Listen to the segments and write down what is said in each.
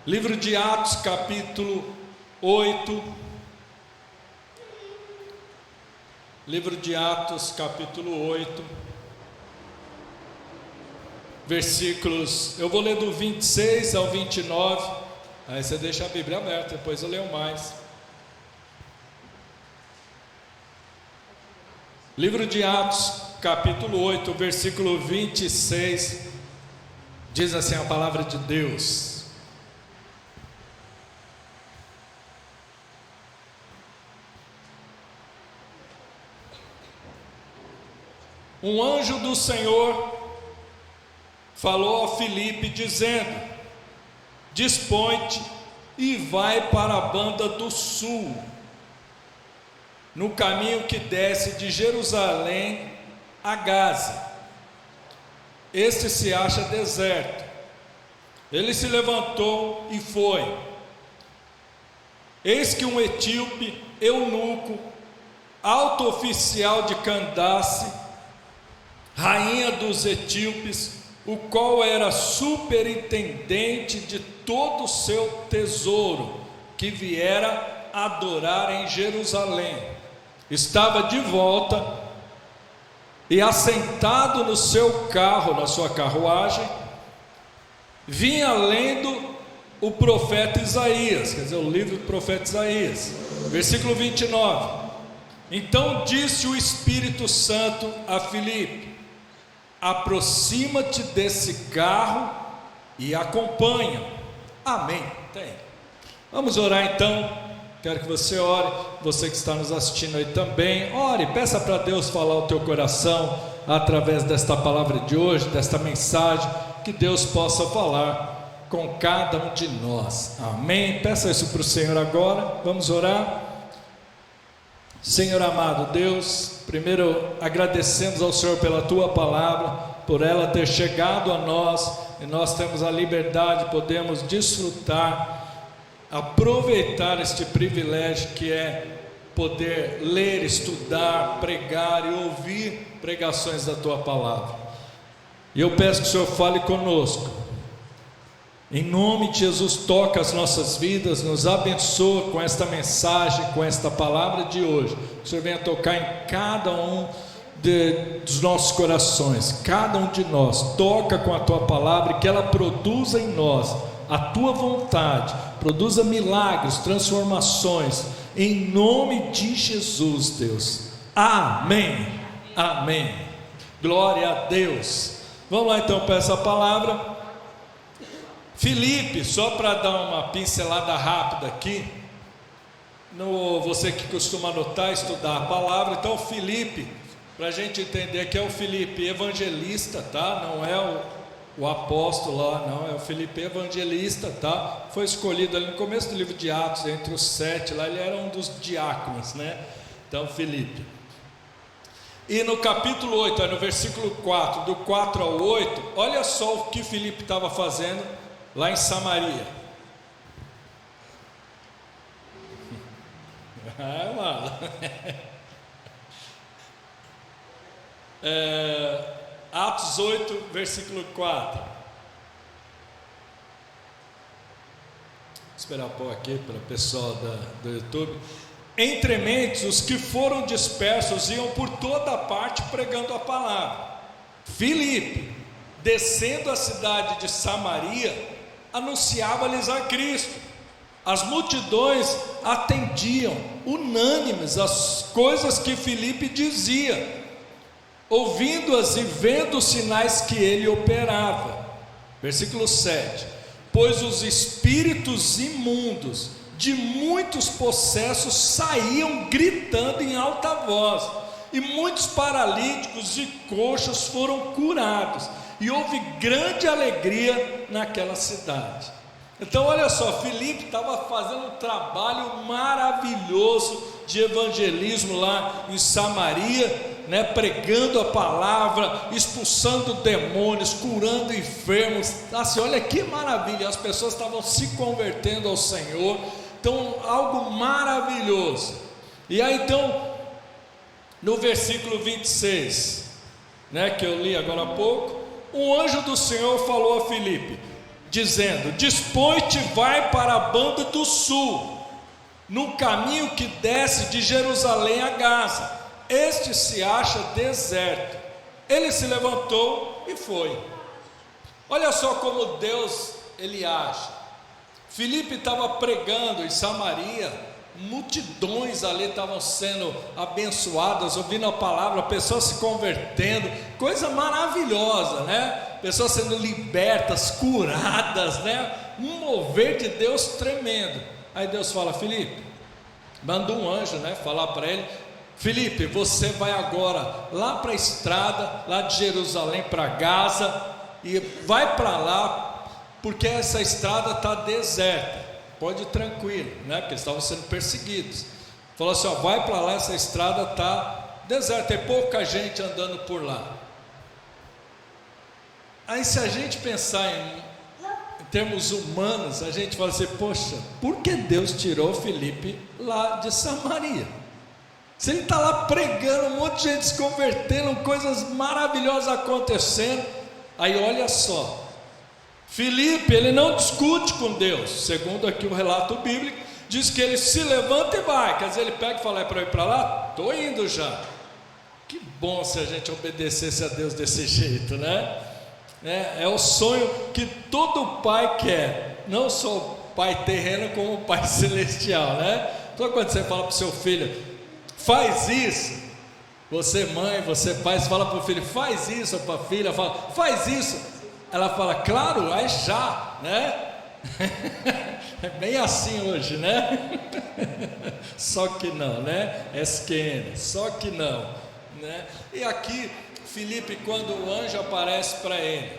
Livro de Atos, capítulo 8. Livro de Atos, capítulo 8. Versículos, eu vou ler do 26 ao 29. Aí você deixa a Bíblia aberta, depois eu leio mais. Livro de Atos, capítulo 8, versículo 26. Diz assim a palavra de Deus: um anjo do Senhor falou a Filipe, dizendo: dispõe-te e vai para a banda do sul, no caminho que desce de Jerusalém a Gaza. Este se acha deserto. Ele se levantou e foi. Eis que um etíope, eunuco, alto oficial de Candace, rainha dos etíopes, o qual era superintendente de todo o seu tesouro, que viera adorar em Jerusalém, estava de volta e assentado no seu carro, na sua carruagem, vinha lendo o profeta Isaías, quer dizer, o livro do profeta Isaías, versículo 29. Então disse o Espírito Santo a Filipe: aproxima-te desse carro e acompanha. Amém. Tem. Vamos orar então. Quero que você ore, você que está nos assistindo aí também, ore, peça para Deus falar o teu coração, através desta palavra de hoje, desta mensagem, que Deus possa falar com cada um de nós, amém? Peça isso para o Senhor agora, vamos orar. Senhor amado Deus, primeiro agradecemos ao Senhor pela tua palavra, por ela ter chegado a nós, e nós temos a liberdade, podemos desfrutar, aproveitar este privilégio que é poder ler, estudar, pregar e ouvir pregações da tua palavra. E eu peço que o Senhor fale conosco, em nome de Jesus. Toca as nossas vidas, nos abençoa com esta mensagem, com esta palavra de hoje. Que o Senhor venha tocar em cada um dos nossos corações, cada um de nós. Toca com a tua palavra e que ela produza em nós a tua vontade, produza milagres, transformações, em nome de Jesus, Deus, amém, amém, glória a Deus. Vamos lá então para essa palavra. Filipe, só para dar uma pincelada rápida aqui, você que costuma anotar, estudar a palavra, então Filipe, para a gente entender que é o Filipe evangelista, tá? Não é o apóstolo lá, não, é o Filipe evangelista, tá? Foi escolhido ali no começo do livro de Atos, entre os 7 lá, ele era um dos diáconos, né? Então Filipe. E no capítulo 8, no versículo 4, do 4 ao 8, olha só o que Filipe estava fazendo lá em Samaria. Mano. Atos 8, versículo 4. Vou esperar pôr aqui para o pessoal do YouTube. Entre mentes, os que foram dispersos iam por toda parte pregando a palavra. Filipe, descendo a cidade de Samaria, anunciava-lhes a Cristo. As multidões atendiam, unânimes, às coisas que Filipe dizia, ouvindo-as e vendo os sinais que ele operava. Versículo 7. Pois os espíritos imundos de muitos possessos saíam gritando em alta voz, e muitos paralíticos e coxos foram curados, e houve grande alegria naquela cidade. Então olha só, Filipe estava fazendo um trabalho maravilhoso de evangelismo lá em Samaria, né, pregando a palavra, expulsando demônios, curando enfermos. Assim, olha que maravilha, as pessoas estavam se convertendo ao Senhor. Então algo maravilhoso. E aí então no versículo 26, né, que eu li agora há pouco, um anjo do Senhor falou a Filipe: dizendo: dispõe-te, vai para a banda do sul, no caminho que desce de Jerusalém a Gaza, este se acha deserto. Ele se levantou e foi. Olha só como Deus ele age. Filipe estava pregando em Samaria, multidões ali estavam sendo abençoadas, ouvindo a palavra, pessoas se convertendo, coisa maravilhosa, né? Pessoas sendo libertas, curadas, né? Um mover de Deus tremendo. Aí Deus fala: Filipe, manda um anjo, né? Falar para ele: Filipe, você vai agora lá para a estrada, lá de Jerusalém para Gaza, e vai para lá, porque essa estrada está deserta, pode ir tranquilo, né? Porque eles estavam sendo perseguidos. Falou assim: ó, vai para lá, essa estrada está deserta, tem pouca gente andando por lá. Aí, se a gente pensar em termos humanos, a gente fala assim: poxa, por que Deus tirou Filipe lá de Samaria? Se ele está lá pregando, um monte de gente se convertendo, coisas maravilhosas acontecendo. Aí olha só, Filipe, ele não discute com Deus, segundo aqui o relato bíblico, diz que ele se levanta e vai. Quer dizer, ele pega e fala: é para ir para lá? Estou indo já. Que bom se a gente obedecesse a Deus desse jeito, né? É o sonho que todo pai quer, não só o pai terreno, como o pai celestial, né? Então, quando você fala para o seu filho: faz isso, você mãe, você pai, você fala para o filho: faz isso, ou para a filha fala: faz isso, ela fala: claro, aí já, né? É bem assim hoje, né? Só que não, né? Esquema, só que não, né? E aqui Filipe, quando o anjo aparece para ele,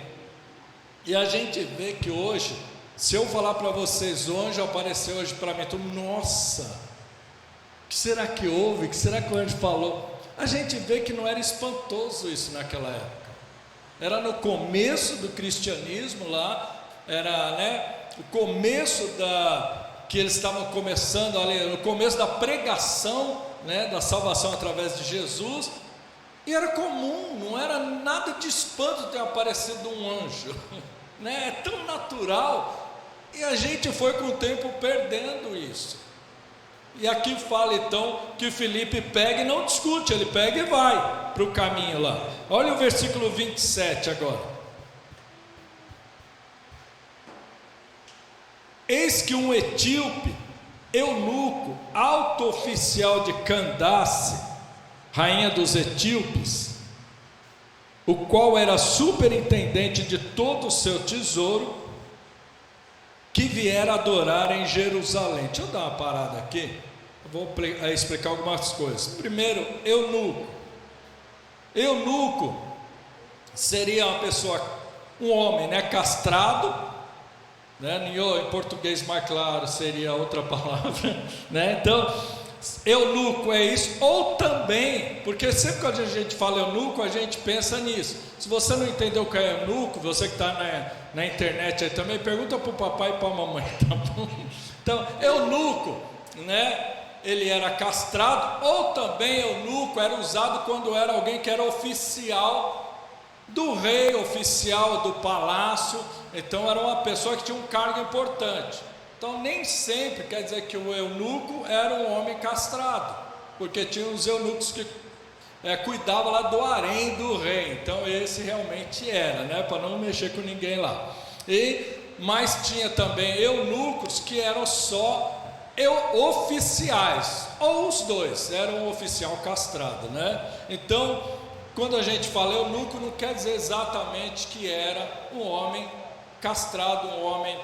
e a gente vê que hoje, se eu falar para vocês: o anjo apareceu hoje para mim, nossa, o que será que houve? O que será que o anjo falou? A gente vê que não era espantoso isso naquela época. Era no começo do cristianismo lá, era, né, o começo que eles estavam começando ali, no começo da pregação, né, da salvação através de Jesus, e era comum, não era nada de espanto ter aparecido um anjo, né? É tão natural, e a gente foi com o tempo perdendo isso. E aqui fala então que Filipe pega e não discute, ele pega e vai para o caminho lá. Olha o versículo 27 agora. Eis que um etíope, eunuco, alto oficial de Candace, rainha dos etíopes, o qual era superintendente de todo o seu tesouro, que viera adorar em Jerusalém. Deixa eu dar uma parada aqui, eu vou explicar algumas coisas. Primeiro, eunuco. Eunuco seria uma pessoa, um homem, né, castrado, né, em português mais claro seria outra palavra, né? Então, eunuco é isso, ou também, porque sempre que a gente fala eunuco, a gente pensa nisso. Se você não entendeu o que é eunuco, você que está na internet aí também, pergunta para o papai e para a mamãe, tá bom? Então, eunuco, né, ele era castrado, ou também eunuco era usado quando era alguém que era oficial do rei, oficial do palácio. Então era uma pessoa que tinha um cargo importante. Então nem sempre quer dizer que o eunuco era um homem castrado, porque tinha os eunucos que cuidavam lá do harém do rei. Então esse realmente era, né, para não mexer com ninguém lá. Mas tinha também eunucos que eram só oficiais, ou os dois, era um oficial castrado, né? Então, quando a gente fala eunuco, não quer dizer exatamente que era um homem castrado, um homem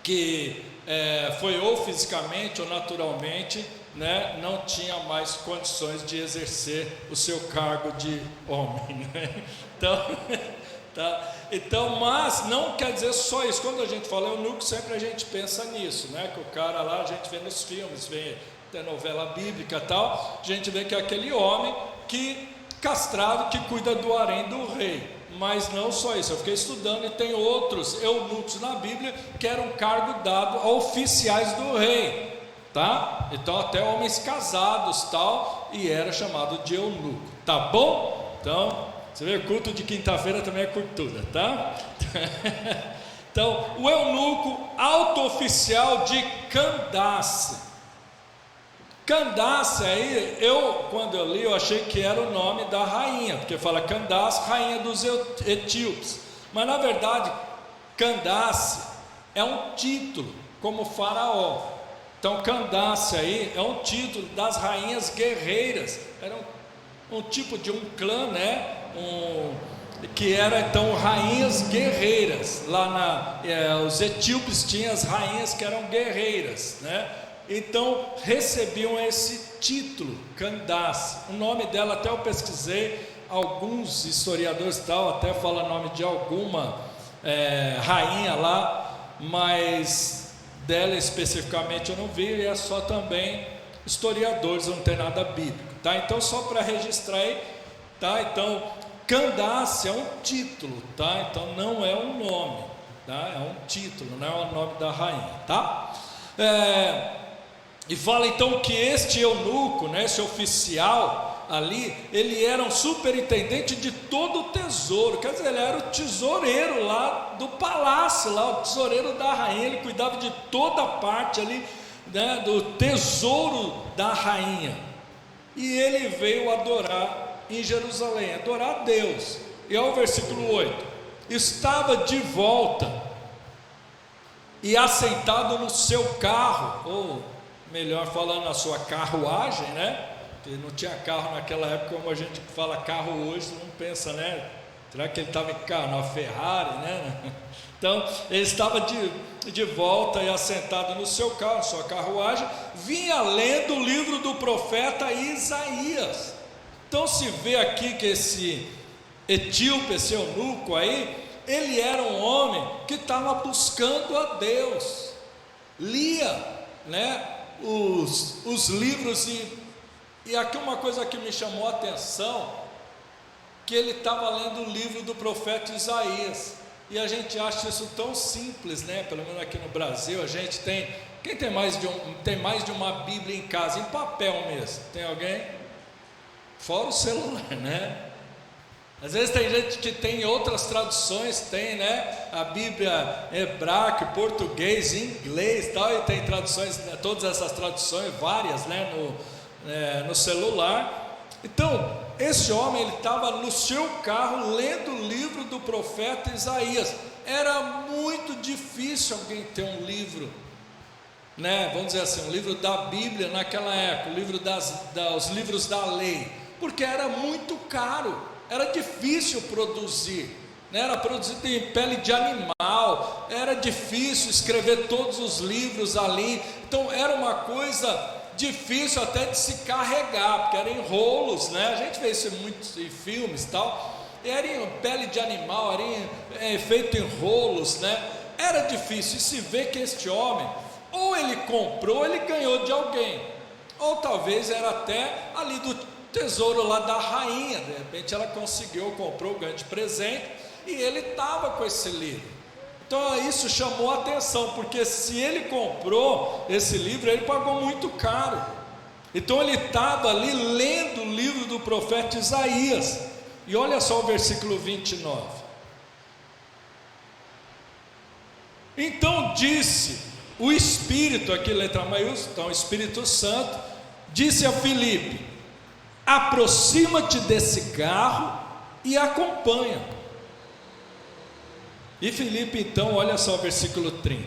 que foi ou fisicamente ou naturalmente, né, não tinha mais condições de exercer o seu cargo de homem, né? Então, mas não quer dizer só isso. Quando a gente fala eunuco, sempre a gente pensa nisso, né? Que o cara lá, a gente vê nos filmes, vê até novela bíblica e tal, a gente vê que é aquele homem castrado que cuida do harém do rei. Mas não só isso, eu fiquei estudando e tem outros eunucos na Bíblia que eram um cargo dado a oficiais do rei, tá? Então até homens casados tal, e era chamado de eunuco, tá bom? Então, você vê, culto de quinta-feira também é cultura, tá? Então, o eunuco alto oficial de Candace. Candace aí, quando eu li, eu achei que era o nome da rainha, porque fala Candace, rainha dos etíopes. Mas na verdade, Candace é um título, como faraó. Então Candace aí é um título das rainhas guerreiras. Era um tipo de um clã, né? Que era então rainhas guerreiras. Lá os etíopes tinham as rainhas que eram guerreiras, né? Então recebiam esse título, Candace. O nome dela até eu pesquisei, alguns historiadores tal até falam o nome de alguma rainha lá, mas dela especificamente eu não vi, e é só também historiadores, não tem nada bíblico, tá? Então só para registrar aí, tá? Então Candace é um título, tá? Então não é um nome, tá? É um título, não é o nome da rainha, tá? E fala então que este eunuco, né, esse oficial ali, ele era um superintendente de todo o tesouro, quer dizer, ele era o tesoureiro lá do palácio, lá, o tesoureiro da rainha, ele cuidava de toda a parte ali, né, do tesouro da rainha. E ele veio adorar em Jerusalém, adorar a Deus. E ao versículo 8: estava de volta e assentado no seu carro, ou melhor falando, na sua carruagem, né? Porque não tinha carro naquela época, como a gente fala carro hoje, não pensa, né? Será que ele estava em carro, na Ferrari, né? Então, ele estava de volta e assentado no seu carro, na sua carruagem, vinha lendo o livro do profeta Isaías. Então se vê aqui que esse etíope, esse eunuco aí, ele era um homem que estava buscando a Deus, lia, né, os livros, e aqui uma coisa que me chamou a atenção, que ele estava lendo o livro do profeta Isaías, e a gente acha isso tão simples, né? Pelo menos aqui no Brasil, a gente tem, quem tem mais de uma Bíblia em casa, em papel mesmo, tem alguém? Fora o celular, né? Às vezes tem gente que tem outras traduções, tem, né, a Bíblia hebraica, português, inglês, tal, e tem traduções, todas essas traduções, várias, né, no celular. Então, esse homem, ele estava no seu carro lendo o livro do profeta Isaías. Era muito difícil alguém ter um livro, né, vamos dizer assim, um livro da Bíblia naquela época, o livro os livros da lei, porque era muito caro. Era difícil produzir, né? Era produzido em pele de animal, era difícil escrever todos os livros ali, então era uma coisa difícil até de se carregar, porque era em rolos, né? A gente vê isso muito em filmes e tal, era em pele de animal, era feito em rolos, né? Era difícil, e se vê que este homem, ou ele comprou, ou ele ganhou de alguém, ou talvez era até ali do tesouro lá da rainha, de repente ela conseguiu, comprou, ganhou de presente, e ele estava com esse livro. Então isso chamou a atenção, porque se ele comprou esse livro, ele pagou muito caro. Então ele estava ali lendo o livro do profeta Isaías, e olha só o versículo 29. Então disse o Espírito, aqui letra maiúscula, então o Espírito Santo, disse a Filipe: aproxima-te desse carro e acompanha. E Filipe então, olha só o versículo 30.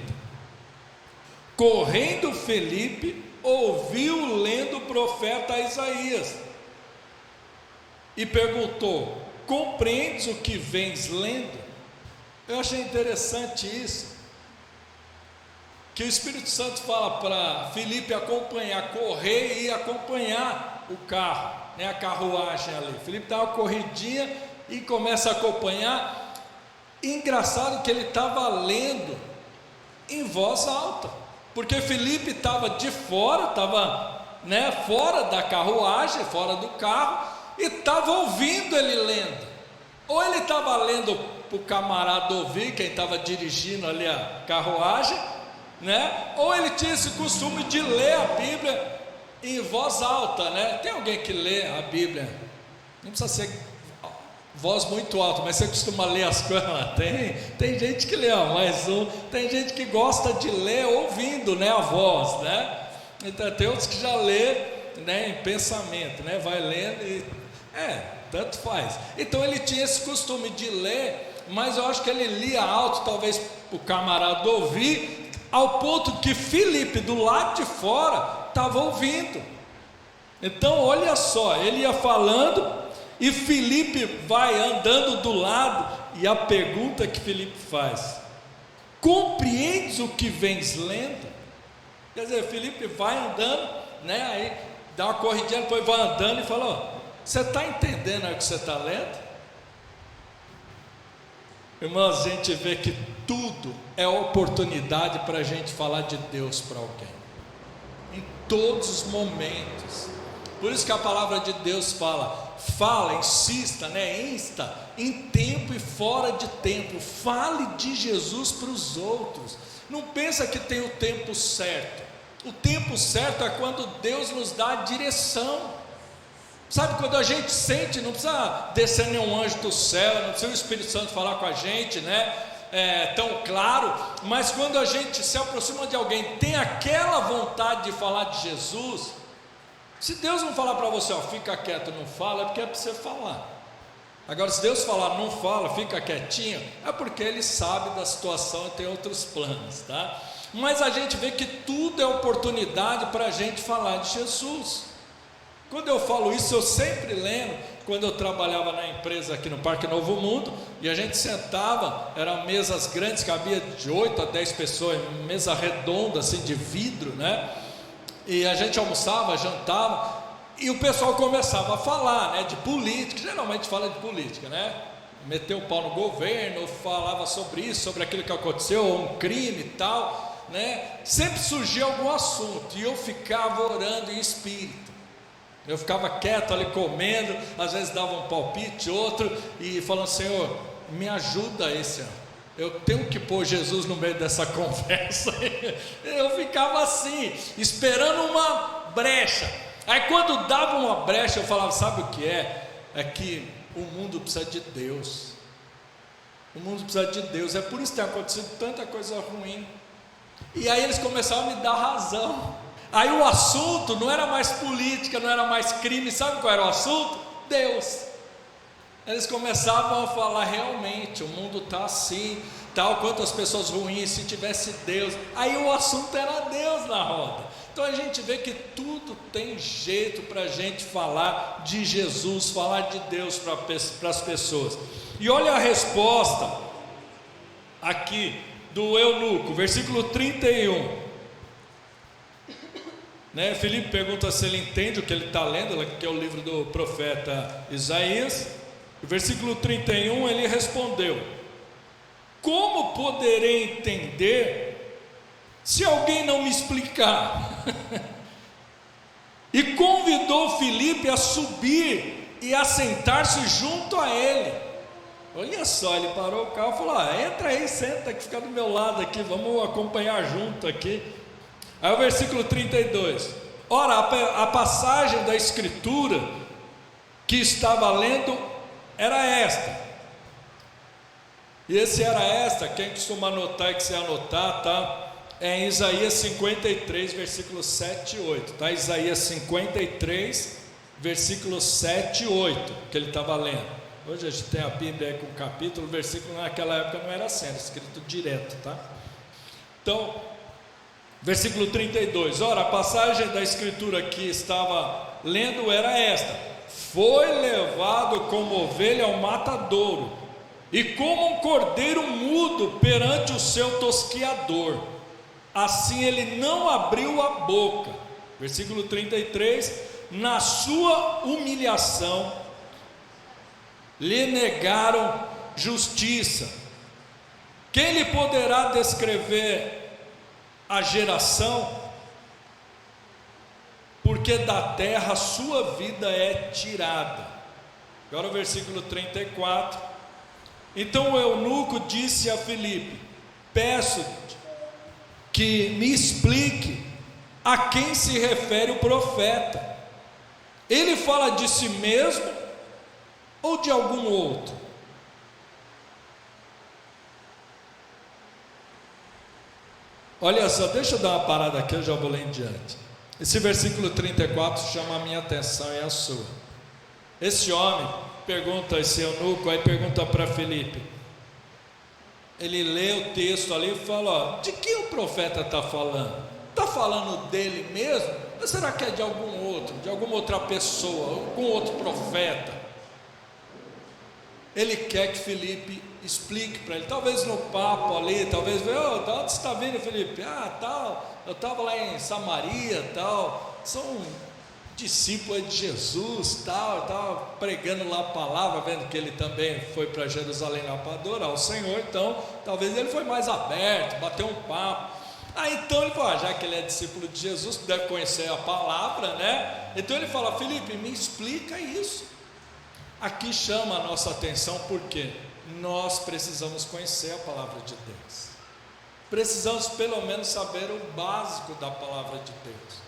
Correndo Filipe, ouviu lendo o profeta Isaías, e perguntou: compreendes o que vens lendo? Eu achei interessante isso, que o Espírito Santo fala para Filipe acompanhar, correr e acompanhar o carro, né, a carruagem ali. Filipe dá uma corridinha e começa a acompanhar. Engraçado que ele estava lendo em voz alta, porque Filipe estava de fora, estava, né, fora da carruagem, fora do carro, e estava ouvindo ele lendo. Ou ele estava lendo para o camarada ouvir, quem estava dirigindo ali a carruagem, né? Ou ele tinha esse costume de ler a Bíblia em voz alta, né? Tem alguém que lê a Bíblia, não precisa ser voz muito alta, mas você costuma ler as coisas? Tem gente que lê mais um, tem gente que gosta de ler ouvindo, né, a voz, né? Então tem outros que já lê, né, em pensamento, né, vai lendo e tanto faz. Então ele tinha esse costume de ler, mas eu acho que ele lia alto, talvez o camarada ouvir, ao ponto que Filipe do lado de fora estava ouvindo. Então olha só, ele ia falando e Filipe vai andando do lado, e a pergunta que Filipe faz: compreendes o que vens lendo? Quer dizer, Filipe vai andando, né, aí dá uma corridinha, depois vai andando e fala: você está entendendo o que você está lendo? Irmãos, a gente vê que tudo é oportunidade para a gente falar de Deus para alguém, em todos os momentos. Por isso que a palavra de Deus fala, insista, né? Insta, em tempo e fora de tempo. Fale de Jesus para os outros. Não pensa que tem o tempo certo. O tempo certo é quando Deus nos dá a direção. Sabe, quando a gente sente, não precisa descer nenhum anjo do céu, não precisa o Espírito Santo falar com a gente, né? Tão claro, mas quando a gente se aproxima de alguém, tem aquela vontade de falar de Jesus. Se Deus não falar para você, fica quieto, não fala, é porque é para você falar. Agora, se Deus falar, não fala, fica quietinho, é porque Ele sabe da situação e tem outros planos, tá? Mas a gente vê que tudo é oportunidade para a gente falar de Jesus. Quando eu falo isso, eu sempre lembro, quando eu trabalhava na empresa aqui no Parque Novo Mundo, e a gente sentava, eram mesas grandes, cabia de 8 a 10 pessoas, mesa redonda, assim, de vidro, né? E a gente almoçava, jantava, e o pessoal começava a falar, né, de política. Geralmente fala de política, né? Meteu o pau no governo, falava sobre isso, sobre aquilo que aconteceu, um crime e tal, né? Sempre surgia algum assunto, e eu ficava orando em espírito. Eu ficava quieto ali comendo, às vezes dava um palpite, outro, e falando: Senhor, me ajuda esse ano. Eu tenho que pôr Jesus no meio dessa conversa. Eu ficava assim, esperando uma brecha. Aí quando dava uma brecha, eu falava: sabe o que é? É que o mundo precisa de Deus. O mundo precisa de Deus. É por isso que tem acontecido tanta coisa ruim. E aí eles começaram a me dar razão. Aí o assunto não era mais política, não era mais crime. Sabe qual era o assunto? Deus. Eles começavam a falar: realmente, o mundo está assim, tal, quantas pessoas ruins, se tivesse Deus. Aí o assunto era Deus na roda. Então a gente vê que tudo tem jeito para a gente falar de Jesus, falar de Deus para as pessoas. E olha a resposta aqui do eunuco, versículo 31. Né? Filipe pergunta se ele entende o que ele está lendo, que é o livro do profeta Isaías. No versículo 31 ele respondeu: como poderei entender se alguém não me explicar? E convidou Filipe a subir e a sentar-se junto a ele. Olha só, ele parou o carro e falou: entra aí, senta aqui, fica do meu lado aqui, vamos acompanhar junto aqui. Aí o versículo 32: ora, a passagem da escritura que estava lendo era esta. E esse era esta, quem costuma anotar e quiser anotar, tá? É em Isaías 53, versículos 7 e 8, tá? Isaías 53, versículos 7 e 8, que ele estava lendo. Hoje a gente tem a Bíblia aí com capítulo, versículo, naquela época não era assim, era escrito direto, tá? Então, versículo 32, ora, a passagem da escritura que estava lendo era esta: foi levado como ovelha ao matadouro, e como um cordeiro mudo perante o seu tosquiador, assim ele não abriu a boca. Versículo 33, na sua humilhação lhe negaram justiça. Quem lhe poderá descrever a geração? Porque da terra a sua vida é tirada. Agora o versículo 34. Então o eunuco disse a Filipe: peço-te que me explique a quem se refere o profeta. Ele fala de si mesmo ou de algum outro? Olha só, deixa eu dar uma parada aqui, eu já vou ler em diante. Esse versículo 34 chama a minha atenção e a sua. Esse homem pergunta, esse eunuco, aí pergunta para Filipe. Ele lê o texto ali e fala, ó, de que o profeta está falando? Está falando dele mesmo? Ou será que é de algum outro, de alguma outra pessoa, algum outro profeta? Ele quer que Filipe explique para ele, talvez no papo ali, talvez, de onde você está vindo, Filipe? Tal, eu estava lá em Samaria, tal, sou um discípulo de Jesus, tal, eu estava pregando lá a palavra, vendo que ele também foi para Jerusalém lá para adorar o Senhor, então, talvez ele foi mais aberto, bateu um papo. Aí então ele fala, já que ele é discípulo de Jesus, deve conhecer a palavra, né? Então ele fala, Filipe, me explica isso. Aqui chama a nossa atenção porque nós precisamos conhecer a palavra de Deus. Precisamos pelo menos saber o básico da palavra de Deus.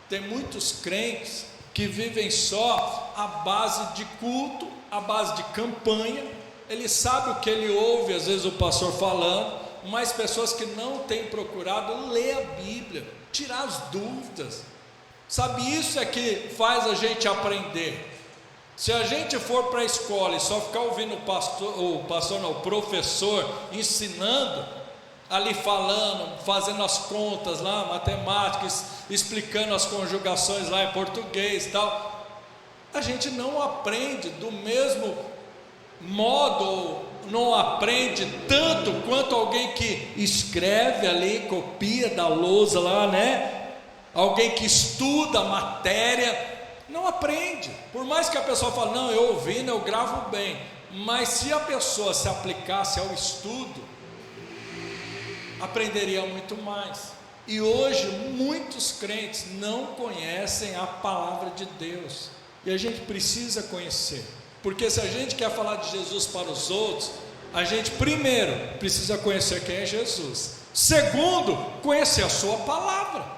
Tem muitos crentes que vivem só à base de culto, à base de campanha. Ele sabe o que ele ouve, às vezes o pastor falando, mas pessoas que não têm procurado ler a Bíblia, tirar as dúvidas. Sabe, isso é que faz a gente aprender. Se a gente for para a escola e só ficar ouvindo o professor ensinando, ali falando, fazendo as contas lá, matemáticas, explicando as conjugações lá em português e tal, a gente não aprende do mesmo modo, não aprende tanto quanto alguém que escreve ali, copia da lousa lá, né? Alguém que estuda a matéria, não aprende. Por mais que a pessoa fale, não, eu ouvindo, eu gravo bem, mas se a pessoa se aplicasse ao estudo, aprenderia muito mais. E hoje muitos crentes não conhecem a palavra de Deus, e a gente precisa conhecer, porque se a gente quer falar de Jesus para os outros, a gente primeiro precisa conhecer quem é Jesus, segundo, conhecer a sua palavra,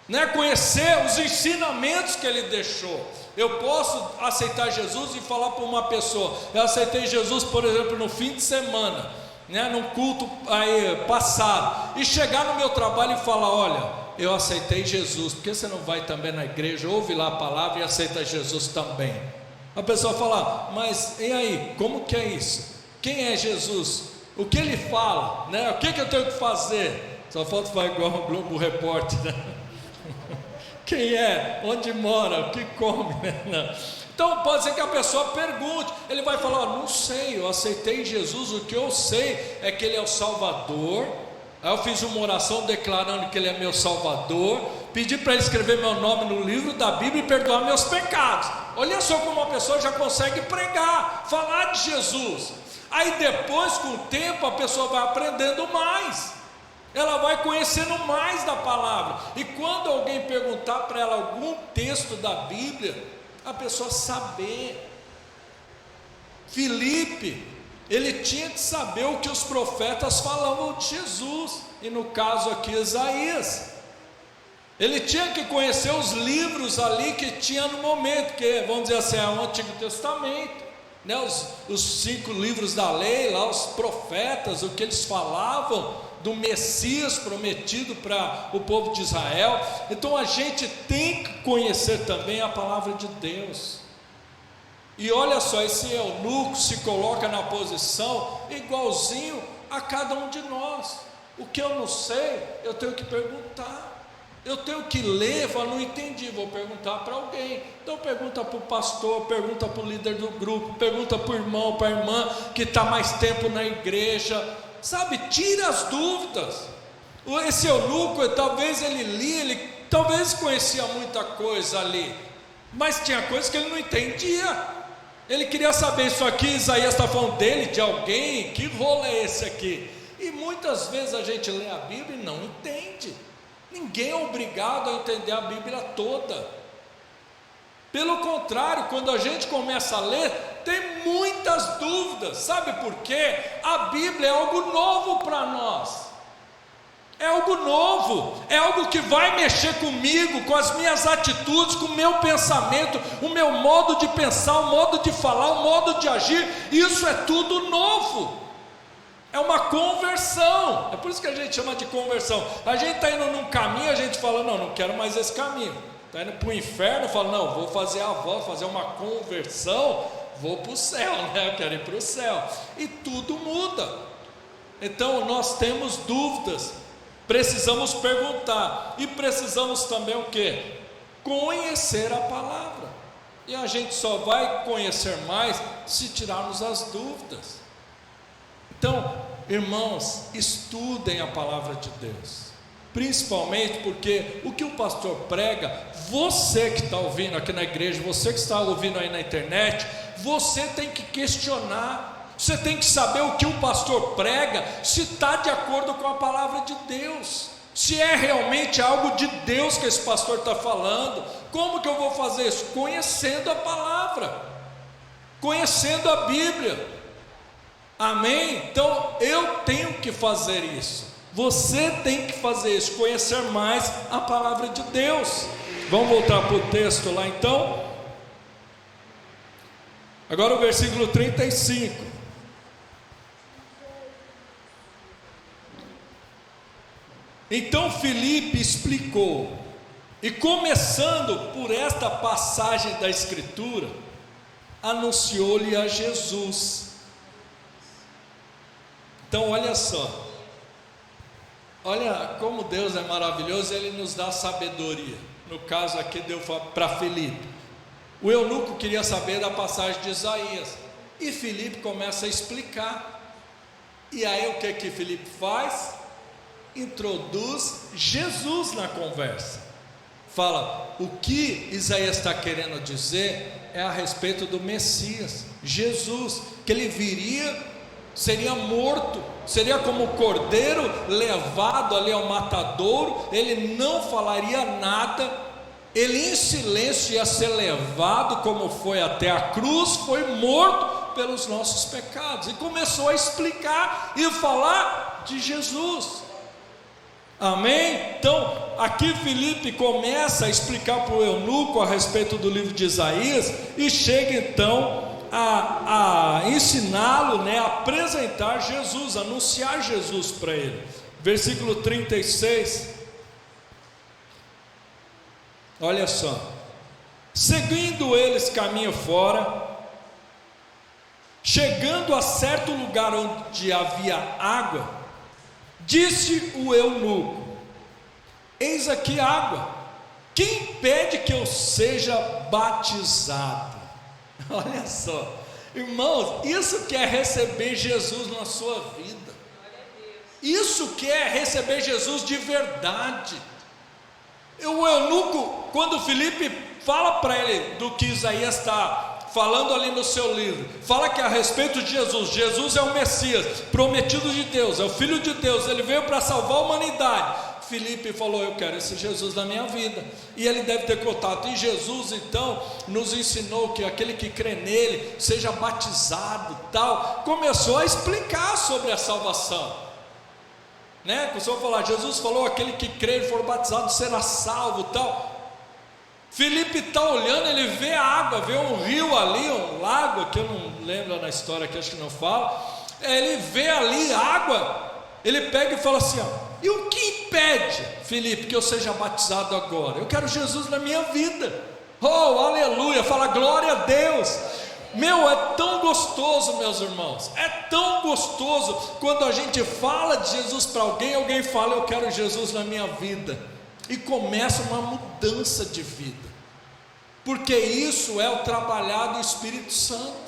né? Conhecer os ensinamentos que ele deixou. Eu posso aceitar Jesus e falar para uma pessoa, eu aceitei Jesus, por exemplo, no fim de semana, né, num culto aí passado, e chegar no meu trabalho e falar, olha, eu aceitei Jesus, por que você não vai também na igreja, ouve lá a palavra e aceita Jesus também? A pessoa fala, mas e aí, como que é isso? Quem é Jesus? O que ele fala, né? O que eu tenho que fazer? Só falta falar igual o Globo Repórter, né? Quem é? Onde mora? O que come? Não. Então pode ser que a pessoa pergunte, ele vai falar, não sei, eu aceitei Jesus, o que eu sei é que ele é o Salvador. Aí eu fiz uma oração declarando que ele é meu Salvador, pedi para ele escrever meu nome no livro da Bíblia e perdoar meus pecados. Olha só como uma pessoa já consegue pregar, falar de Jesus. Aí depois, com o tempo, a pessoa vai aprendendo mais, ela vai conhecendo mais da palavra, e quando alguém perguntar para ela algum texto da Bíblia, a pessoa saber. Filipe, ele tinha que saber o que os profetas falavam de Jesus, e no caso aqui Isaías, ele tinha que conhecer os livros ali que tinha no momento, que vamos dizer assim, é o Antigo Testamento, né? Os 5 livros da lei, lá os profetas, o que eles falavam do Messias prometido para o povo de Israel. Então a gente tem que conhecer também a palavra de Deus. E olha só, esse eunuco se coloca na posição igualzinho a cada um de nós. O que eu não sei, eu tenho que perguntar. Eu tenho que ler, falar, não entendi, vou perguntar para alguém. Então pergunta para o pastor, pergunta para o líder do grupo, pergunta para o irmão, para a irmã que está mais tempo na igreja. Sabe, tira as dúvidas. Esse eunuco, talvez ele lia, ele talvez conhecia muita coisa ali, mas tinha coisas que ele não entendia. Ele queria saber, isso aqui Isaías está falando dele, de alguém, que rolo é esse aqui? E muitas vezes a gente lê a Bíblia e não entende. Ninguém é obrigado a entender a Bíblia toda. Pelo contrário, quando a gente começa a ler, tem muitas dúvidas. Sabe por quê? A Bíblia é algo novo para nós. É algo novo, é algo que vai mexer comigo, com as minhas atitudes, com o meu pensamento, o meu modo de pensar, o modo de falar, o modo de agir. Isso é tudo novo. É uma conversão. É por isso que a gente chama de conversão. A gente está indo num caminho, a gente fala, não quero mais esse caminho. Está indo para o inferno, fala, não, vou fazer a volta, fazer uma conversão, vou para o céu, né? Eu quero ir para o céu. E tudo muda. Então nós temos dúvidas, precisamos perguntar, e precisamos também o quê? Conhecer a palavra. E a gente só vai conhecer mais se tirarmos as dúvidas. Então, irmãos, estudem a palavra de Deus, principalmente porque o que o pastor prega, você que está ouvindo aqui na igreja, você que está ouvindo aí na internet, você tem que questionar. Você tem que saber o que o pastor prega, se está de acordo com a palavra de Deus, se é realmente algo de Deus que esse pastor está falando. Como que eu vou fazer isso? Conhecendo a palavra, conhecendo a Bíblia. Amém? Então eu tenho que fazer isso, você tem que fazer isso, conhecer mais a palavra de Deus. Vamos voltar para o texto lá então. Agora o versículo 35. Então Filipe explicou, e começando por esta passagem da Escritura, anunciou-lhe a Jesus. Então olha só, olha como Deus é maravilhoso, Ele nos dá sabedoria. No caso aqui deu para Filipe. O eunuco queria saber da passagem de Isaías, e Filipe começa a explicar. E aí o que Filipe faz? Introduz Jesus na conversa. Fala, o que Isaías está querendo dizer é a respeito do Messias, Jesus, que ele viria, seria morto, seria como o cordeiro levado ali ao matadouro, ele não falaria nada, ele em silêncio ia ser levado como foi até a cruz, foi morto pelos nossos pecados, e começou a explicar e falar de Jesus. Amém? Então aqui Filipe começa a explicar para o eunuco a respeito do livro de Isaías, e chega então a ensiná-lo, né, a apresentar Jesus, anunciar Jesus para ele. Versículo 36, olha só: seguindo eles caminho fora, chegando a certo lugar onde havia água, disse o eunuco: eis aqui água, quem impede que eu seja batizado? Olha só, irmãos, isso que é receber Jesus na sua vida, isso que é receber Jesus de verdade. O eunuco, quando Filipe fala para ele do que Isaías está falando ali no seu livro, fala que a respeito de Jesus, Jesus é o Messias, prometido de Deus, é o Filho de Deus, ele veio para salvar a humanidade. Filipe falou: eu quero esse Jesus na minha vida, e ele deve ter contato, e Jesus então nos ensinou que aquele que crê nele, seja batizado, tal, começou a explicar sobre a salvação, né? Começou a falar, Jesus falou, aquele que crê e for batizado será salvo, tal. Filipe está olhando, ele vê a água, vê um rio ali, um lago, que eu não lembro na história, que acho que não fala, ele vê ali água, ele pega e fala assim: ó, e o que impede, Filipe, que eu seja batizado agora? Eu quero Jesus na minha vida. Oh, aleluia, fala glória a Deus. Meu, é tão gostoso, meus irmãos, é tão gostoso quando a gente fala de Jesus para alguém, alguém fala: eu quero Jesus na minha vida, e começa uma mudança de vida, porque isso é o trabalhar do Espírito Santo.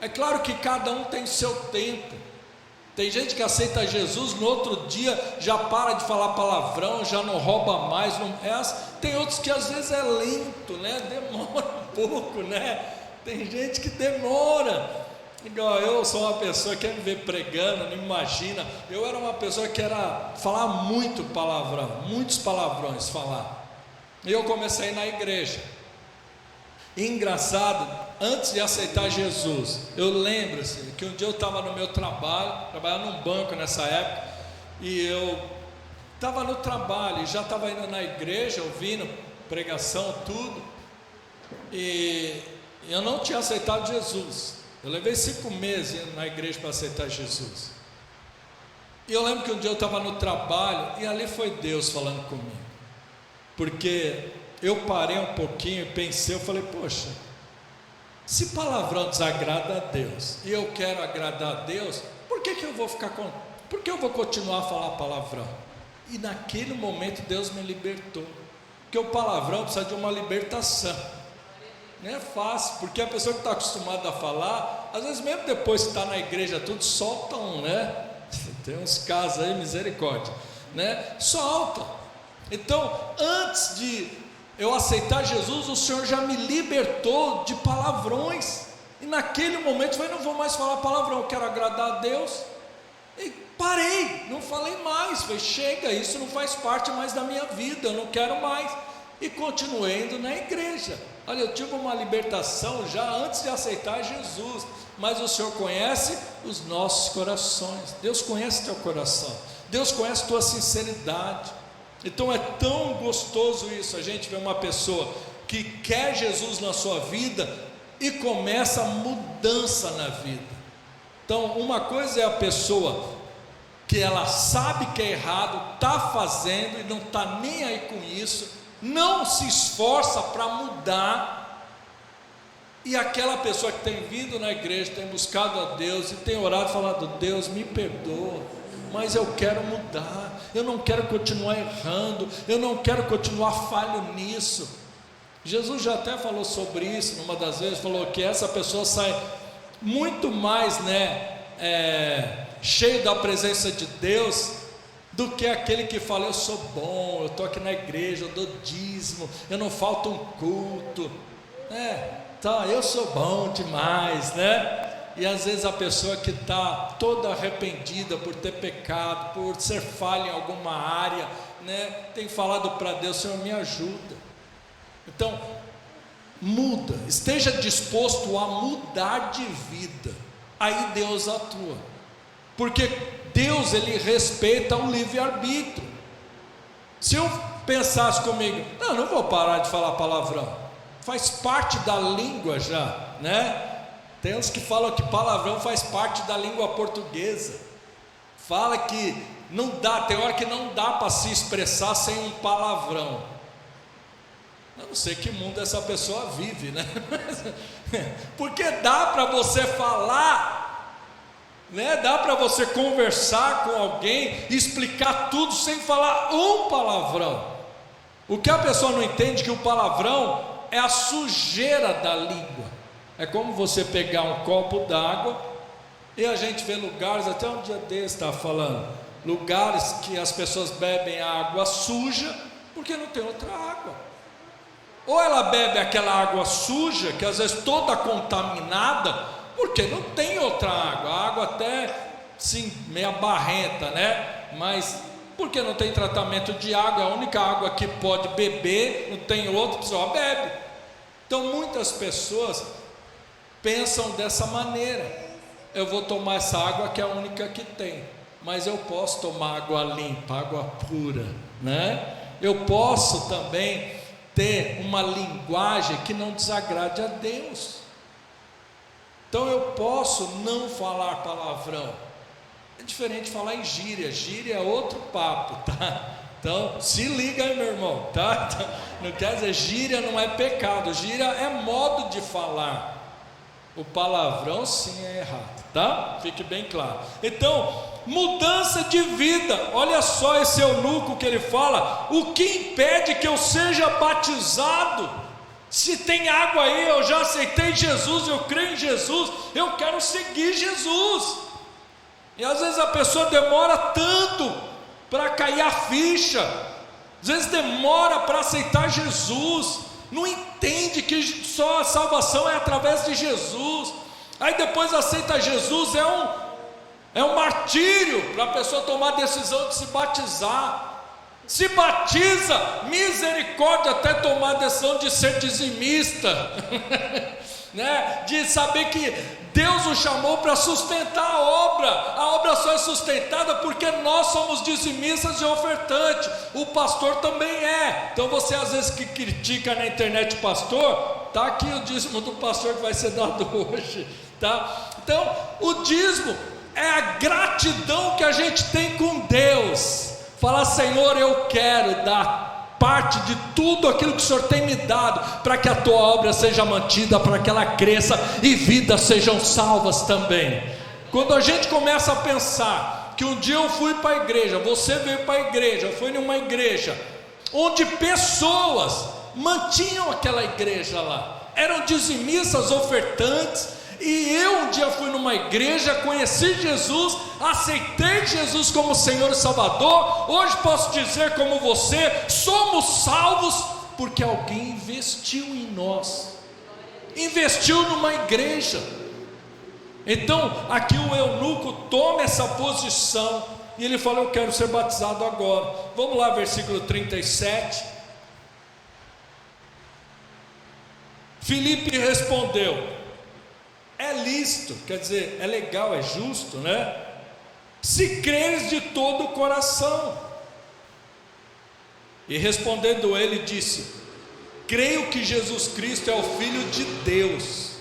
É claro que cada um tem seu tempo. Tem gente que aceita Jesus, no outro dia já para de falar palavrão, já não rouba mais, não é. Tem outros que às vezes é lento, né? Demora um pouco, né? Tem gente que demora. Igual eu sou uma pessoa que quer me ver pregando, não imagina. Eu era uma pessoa que era falar muito palavrão, muitos palavrões falar. E eu comecei a ir na igreja. E engraçado, antes de aceitar Jesus, eu lembro assim, que um dia eu estava no meu trabalho, trabalhando num banco nessa época, e eu estava no trabalho, já estava indo na igreja, ouvindo pregação, tudo, e eu não tinha aceitado Jesus. Eu levei 5 meses indo na igreja para aceitar Jesus. E eu lembro que um dia eu estava no trabalho, e ali foi Deus falando comigo, porque eu parei um pouquinho e pensei, eu falei, poxa, se palavrão desagrada a Deus, e eu quero agradar a Deus, por que eu vou por que eu vou continuar a falar palavrão? E naquele momento Deus me libertou, porque o palavrão precisa de uma libertação, não é fácil, porque a pessoa que está acostumada a falar, às vezes mesmo depois que está na igreja tudo, soltam, né? Tem uns casos aí, misericórdia, né? Soltam. Então, antes de eu aceitar Jesus, o Senhor já me libertou de palavrões, e naquele momento eu falei, não vou mais falar palavrão, eu quero agradar a Deus, e parei, não falei mais, falei, chega, isso não faz parte mais da minha vida, eu não quero mais, e continuei indo na igreja. Olha, eu tive uma libertação já antes de aceitar Jesus, mas o Senhor conhece os nossos corações, Deus conhece teu coração, Deus conhece tua sinceridade. Então é tão gostoso isso, a gente vê uma pessoa que quer Jesus na sua vida e começa a mudança na vida. Então uma coisa é a pessoa que ela sabe que é errado, está fazendo e não está nem aí com isso, não se esforça para mudar, e aquela pessoa que tem vindo na igreja, tem buscado a Deus e tem orado, falado, Deus me perdoa, mas eu quero mudar, eu não quero continuar errando, eu não quero continuar falho nisso. Jesus já até falou sobre isso, numa das vezes, falou que essa pessoa sai muito mais, cheio da presença de Deus, do que aquele que fala, eu sou bom, eu estou aqui na igreja, eu dou dízimo, eu não falto um culto, eu sou bom demais, e às vezes a pessoa que está toda arrependida por ter pecado, por ser falha em alguma área, tem falado para Deus, Senhor me ajuda. Então muda, esteja disposto a mudar de vida, aí Deus atua, porque Deus, Ele respeita o livre-arbítrio. Se eu pensasse comigo, não vou parar de falar palavrão, faz parte da língua já, tem uns que falam que palavrão faz parte da língua portuguesa, fala que não dá, tem hora que não dá para se expressar sem um palavrão. Eu não sei que mundo essa pessoa vive, porque dá para você falar, dá para você conversar com alguém, explicar tudo sem falar um palavrão. O que a pessoa não entende é que o palavrão é a sujeira da língua. É como você pegar um copo d'água, e a gente vê lugares, até um dia desse estava falando, lugares que as pessoas bebem água suja, porque não tem outra água. Ou ela bebe aquela água suja, que às vezes toda contaminada, porque não tem outra água, a água até sim, meia barrenta, mas porque não tem tratamento de água, é a única água que pode beber, não tem outra, a pessoa bebe. Então muitas pessoas pensam dessa maneira, eu vou tomar essa água que é a única que tem, mas eu posso tomar água limpa, água pura, eu posso também ter uma linguagem que não desagrade a Deus. Então eu posso não falar palavrão, é diferente de falar em gíria, gíria é outro papo, Então se liga aí, meu irmão, Não quer dizer, gíria não é pecado, gíria é modo de falar, o palavrão sim é errado, Fique bem claro. Então, mudança de vida, olha só esse eunuco que ele fala, o que impede que eu seja batizado? Se tem água aí, eu já aceitei Jesus, eu creio em Jesus, eu quero seguir Jesus. E às vezes a pessoa demora tanto para cair a ficha, às vezes demora para aceitar Jesus, não entende que só a salvação é através de Jesus, aí depois aceita Jesus, é um martírio para a pessoa tomar a decisão de se batizar. Se batiza, misericórdia, até tomar a decisão de ser dizimista. né? De saber que Deus o chamou para sustentar a obra só é sustentada porque nós somos dizimistas e ofertantes, o pastor também é. Então você às vezes que critica na internet o pastor, está aqui o dízimo do pastor que vai ser dado hoje, tá? Então o dízimo é a gratidão que a gente tem com Deus, falar: Senhor, eu quero dar parte de tudo aquilo que o Senhor tem me dado, para que a tua obra seja mantida, para que ela cresça e vidas sejam salvas também. Quando a gente começa a pensar que um dia eu fui para a igreja, você veio para a igreja, eu fui numa igreja onde pessoas mantinham aquela igreja lá, eram dizimistas, ofertantes, e eu um dia fui numa igreja, conheci Jesus, aceitei Jesus como Senhor e Salvador. Hoje posso dizer como você, somos salvos porque alguém investiu em nós, investiu numa igreja. Então aqui o eunuco toma essa posição e ele fala: eu quero ser batizado agora. Vamos lá, versículo 37. Filipe respondeu: é lícito, quer dizer, é legal, é justo, né? Se creres de todo o coração. E respondendo ele, disse: creio que Jesus Cristo é o Filho de Deus.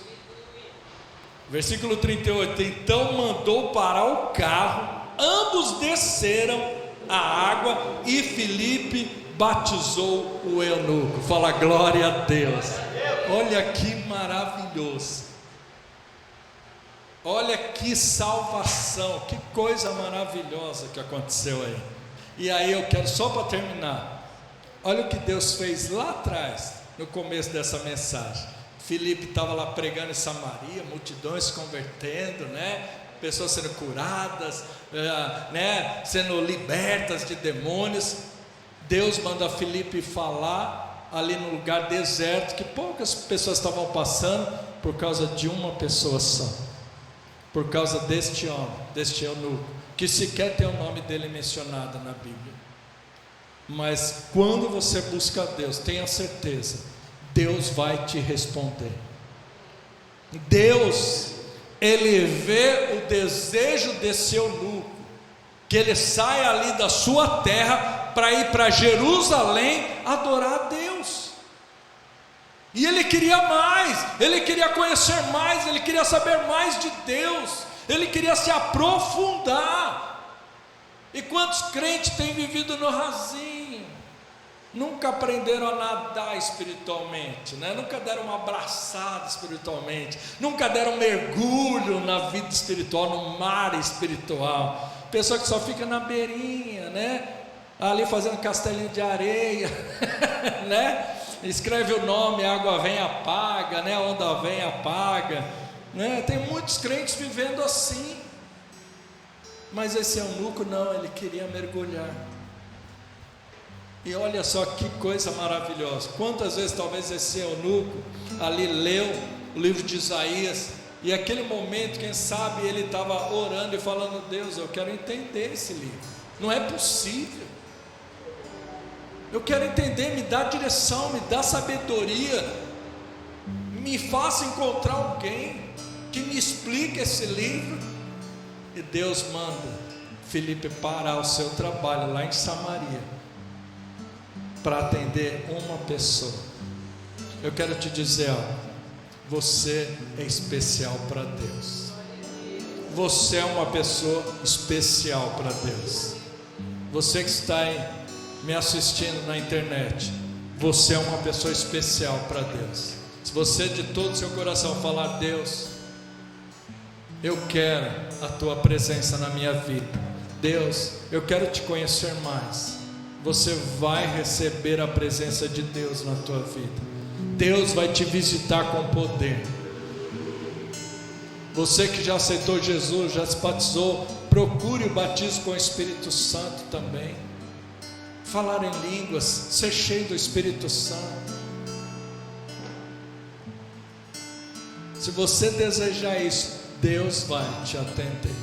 Versículo 38. Então mandou parar o carro, ambos desceram a água e Filipe batizou o eunuco. Fala glória a Deus. Olha que maravilhoso. Olha que salvação, que coisa maravilhosa que aconteceu aí. E aí eu quero, só para terminar, olha o que Deus fez lá atrás, no começo dessa mensagem. Filipe estava lá pregando em Samaria, multidões se convertendo, né? Pessoas sendo curadas, né? Sendo libertas de demônios. Deus manda Filipe falar ali no lugar deserto, que poucas pessoas estavam passando, por causa de uma pessoa só. Por causa deste homem, deste eunuco, que sequer tem o nome dele mencionado na Bíblia. Mas quando você busca Deus, tenha certeza, Deus vai te responder. Deus, Ele vê o desejo desse eunuco, que ele saia ali da sua terra para ir para Jerusalém adorar a Deus. E ele queria mais, ele queria conhecer mais, ele queria saber mais de Deus, ele queria se aprofundar. E quantos crentes têm vivido no rasinho, nunca aprenderam a nadar espiritualmente, né? Nunca deram uma abraçada espiritualmente, nunca deram um mergulho na vida espiritual, no mar espiritual. Pessoa que só fica na beirinha, né? Ali fazendo castelinho de areia, né? Escreve o nome, a água vem, apaga, né? A onda vem, apaga, né? Tem muitos crentes vivendo assim. Mas esse eunuco não, ele queria mergulhar. E olha só que coisa maravilhosa. Quantas vezes talvez esse eunuco ali leu o livro de Isaías, e aquele momento, quem sabe, ele estava orando e falando: Deus, eu quero entender esse livro, não é possível. Eu quero entender, me dá direção, me dá sabedoria, me faça encontrar alguém que me explique esse livro. E Deus manda Filipe parar o seu trabalho lá em Samaria para atender uma pessoa. Eu quero te dizer algo: você é especial para Deus. Você é uma pessoa especial para Deus. Você que está aí me assistindo na internet, você é uma pessoa especial para Deus. Se você de todo o seu coração falar: Deus, eu quero a tua presença na minha vida, Deus, eu quero te conhecer mais, você vai receber a presença de Deus na tua vida. Deus vai te visitar com poder. Você que já aceitou Jesus, já se batizou, procure o batismo com o Espírito Santo também. Falar em línguas, ser cheio do Espírito Santo. Se você desejar isso, Deus vai te atender.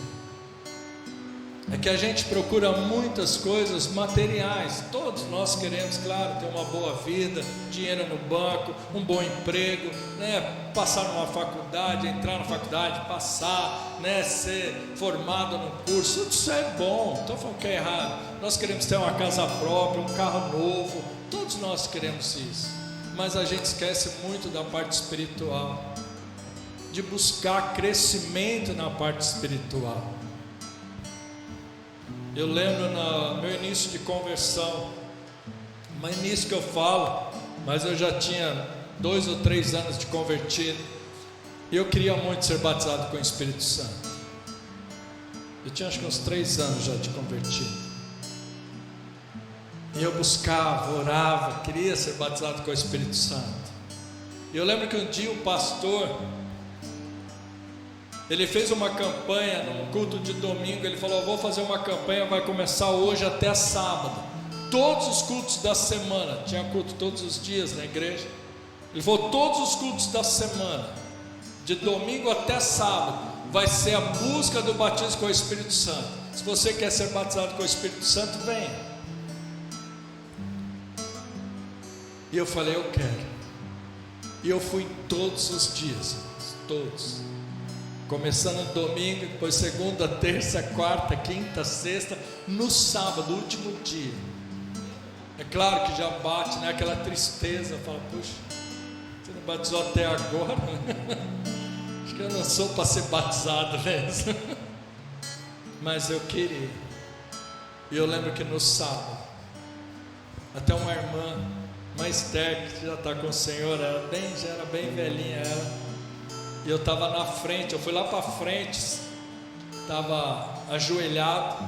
é que a gente procura muitas coisas materiais. Todos nós queremos, claro, ter uma boa vida, dinheiro no banco, um bom emprego, né? Passar numa faculdade, entrar na faculdade, passar, né? Ser formado num curso, tudo isso é bom. Estou falando que é errado. Nós queremos ter uma casa própria, um carro novo, todos nós queremos isso, mas a gente esquece muito da parte espiritual, de buscar crescimento na parte espiritual. Eu lembro no meu início de conversão, mas início que eu falo, mas eu já tinha 2 ou 3 anos de convertido, e eu queria muito ser batizado com o Espírito Santo. Eu tinha acho que uns 3 anos já de convertido, e eu buscava, orava, queria ser batizado com o Espírito Santo. E eu lembro que um dia o pastor, ele fez uma campanha num culto de domingo. Ele falou: vou fazer uma campanha, vai começar hoje até sábado, todos os cultos da semana. Tinha culto todos os dias na igreja. Ele falou: todos os cultos da semana, de domingo até sábado, vai ser a busca do batismo com o Espírito Santo. Se você quer ser batizado com o Espírito Santo, venha. E eu falei: eu quero. E eu fui todos os dias, todos. Começando no domingo, depois segunda, terça, quarta, quinta, sexta, no sábado, último dia. É claro que já bate, né, aquela tristeza. Fala: puxa, você não batizou até agora? Acho que eu não sou para ser batizado mesmo. Mas eu queria. E eu lembro que no sábado, até uma irmã, uma Esther, que já está com o Senhor, já era bem velhinha ela. E eu estava na frente, eu fui lá para frente, estava ajoelhado,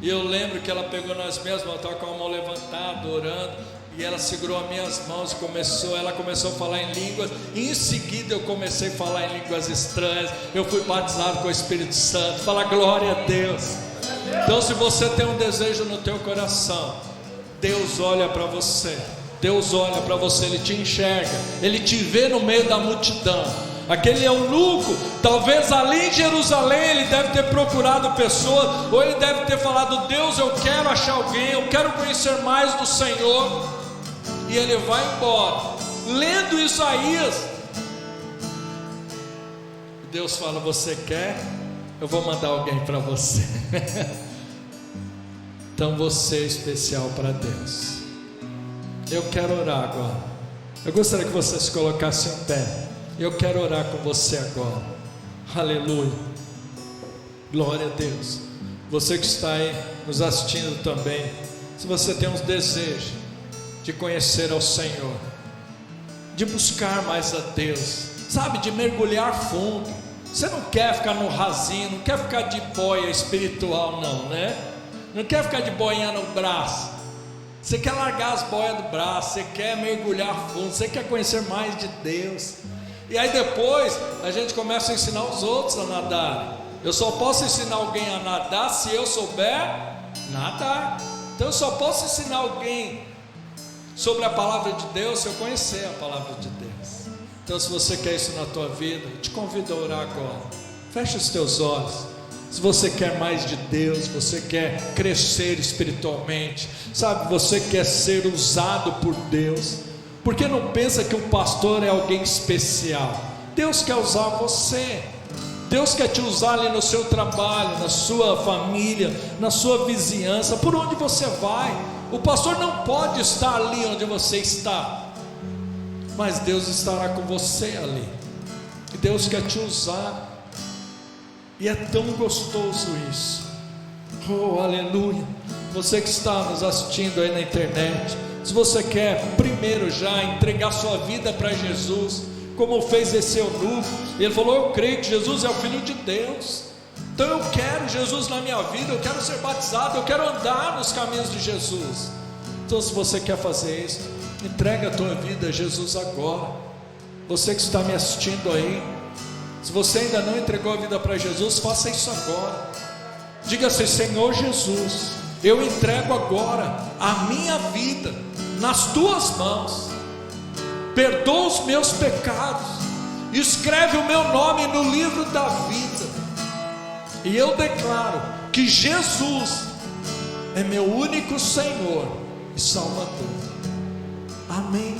e eu lembro que ela pegou nas minhas mãos, estava com a mão levantada, orando, e ela segurou as minhas mãos e ela começou a falar em línguas, e em seguida eu comecei a falar em línguas estranhas. Eu fui batizado com o Espírito Santo. Fala glória a Deus. Então, se você tem um desejo no teu coração, Deus olha para você, Deus olha para você, Ele te enxerga, Ele te vê no meio da multidão. Aquele eunuco, talvez ali em Jerusalém, ele deve ter procurado pessoas, ou ele deve ter falado: Deus, eu quero achar alguém, eu quero conhecer mais do Senhor. E ele vai embora, lendo Isaías. Deus fala: você quer? Eu vou mandar alguém para você. Então você é especial para Deus. Eu quero orar agora. Eu gostaria que você se colocasse em pé. Eu quero orar com você agora. Aleluia. Glória a Deus. Você que está aí nos assistindo também, se você tem uns desejos de conhecer ao Senhor, de buscar mais a Deus, sabe, de mergulhar fundo. Você não quer ficar no rasinho, não quer ficar de boia espiritual não, né? Não quer ficar de boinha no braço. Você quer largar as boias do braço, você quer mergulhar fundo, você quer conhecer mais de Deus. E aí depois a gente começa a ensinar os outros a nadar. Eu só posso ensinar alguém a nadar se eu souber nadar. Então eu só posso ensinar alguém sobre a palavra de Deus se eu conhecer a palavra de Deus. Então, se você quer isso na tua vida, eu te convido a orar agora. Fecha os teus olhos. Se você quer mais de Deus, você quer crescer espiritualmente, sabe, você quer ser usado por Deus, porque não pensa que o pastor é alguém especial. Deus quer usar você. Deus quer te usar ali no seu trabalho, na sua família, na sua vizinhança, por onde você vai. O pastor não pode estar ali onde você está, mas Deus estará com você ali. E Deus quer te usar. E é tão gostoso isso. Oh, aleluia. Você que está nos assistindo aí na internet, se você quer primeiro já entregar sua vida para Jesus, como fez esse eunuco, ele falou: eu creio que Jesus é o Filho de Deus, então eu quero Jesus na minha vida, eu quero ser batizado, eu quero andar nos caminhos de Jesus. Então, se você quer fazer isso, entrega a tua vida a Jesus agora. Você que está me assistindo aí, se você ainda não entregou a vida para Jesus, faça isso agora. Diga assim: Senhor Jesus, eu entrego agora a minha vida nas tuas mãos. Perdoa os meus pecados, escreve o meu nome no livro da vida, e eu declaro que Jesus é meu único Senhor e Salvador. Amém.